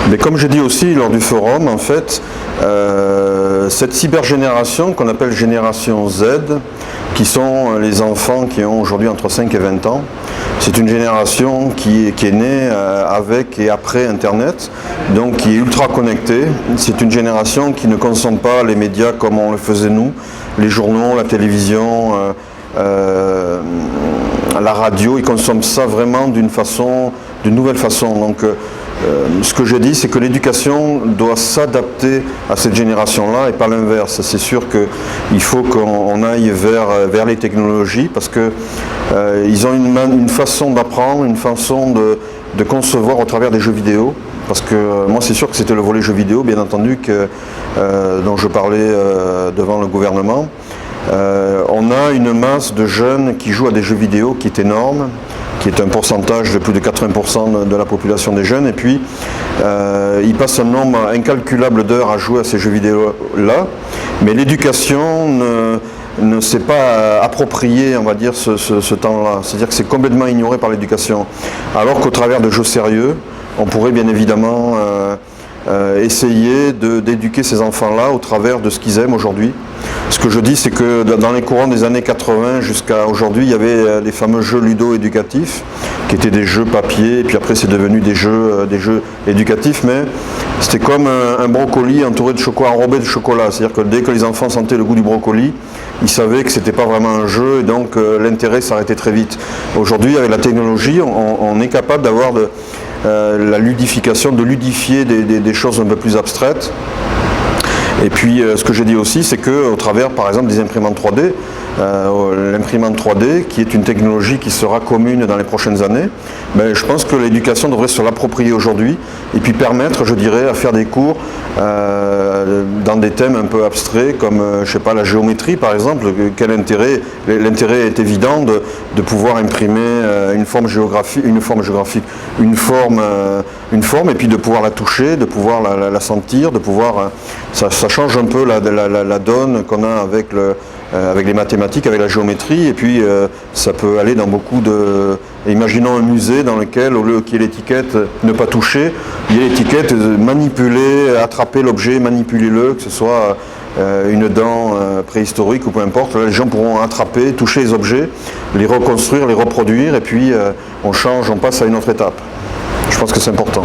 Mais comme j'ai dit aussi lors du forum, en fait, cette cybergénération qu'on appelle génération Z, qui sont les enfants qui ont aujourd'hui entre 5 et 20 ans, c'est une génération qui est née avec et après Internet, donc qui est ultra connectée. C'est une génération qui ne consomme pas les médias comme on le faisait nous, les journaux, la télévision, la radio. Ils consomment ça vraiment d'une nouvelle façon. Donc, ce que je dis, c'est que l'éducation doit s'adapter à cette génération-là et pas l'inverse. C'est sûr qu'il faut qu'on aille vers les technologies parce qu'ils ont une façon d'apprendre, une façon de concevoir au travers des jeux vidéo. Parce que moi, c'est sûr que c'était le volet jeux vidéo, bien entendu, dont je parlais devant le gouvernement. On a une masse de jeunes qui jouent à des jeux vidéo qui est énorme, qui est un pourcentage de plus de 80% de la population des jeunes, et puis ils passent un nombre incalculable d'heures à jouer à ces jeux vidéo-là, mais l'éducation ne s'est pas approprié, on va dire, ce temps-là. C'est-à-dire que c'est complètement ignoré par l'éducation. Alors qu'au travers de jeux sérieux, on pourrait bien évidemment essayer d'éduquer ces enfants-là au travers de ce qu'ils aiment aujourd'hui. Ce que je dis, c'est que dans les courants des années 80 jusqu'à aujourd'hui, il y avait les fameux jeux ludo-éducatifs, qui étaient des jeux papier, et puis après c'est devenu des jeux éducatifs, mais c'était comme un brocoli entouré de chocolat, enrobé de chocolat. C'est-à-dire que dès que les enfants sentaient le goût du brocoli, ils savaient que c'était pas vraiment un jeu, et donc l'intérêt s'arrêtait très vite. Aujourd'hui, avec la technologie, on est capable d'avoir la ludification, de ludifier des choses un peu plus abstraites. Et puis ce que j'ai dit aussi, c'est qu'au travers par exemple des imprimantes 3D, l'imprimante 3D qui est une technologie qui sera commune dans les prochaines années, je pense que l'éducation devrait se l'approprier aujourd'hui et puis permettre, je dirais, à faire des cours dans des thèmes un peu abstraits comme, je sais pas, la géométrie par exemple. Quel intérêt? L'intérêt est évident de pouvoir imprimer une forme géographique, une forme et puis de pouvoir la toucher, de pouvoir la sentir, de pouvoir... Ça change un peu la donne qu'on a avec les mathématiques, avec la géométrie, et puis ça peut aller dans beaucoup de... Imaginons un musée dans lequel, au lieu qu'il y ait l'étiquette ne pas toucher, il y a l'étiquette manipuler, attraper l'objet, manipuler-le, que ce soit une dent préhistorique ou peu importe. Là, les gens pourront attraper, toucher les objets, les reconstruire, les reproduire, et puis on passe à une autre étape. Je pense que c'est important.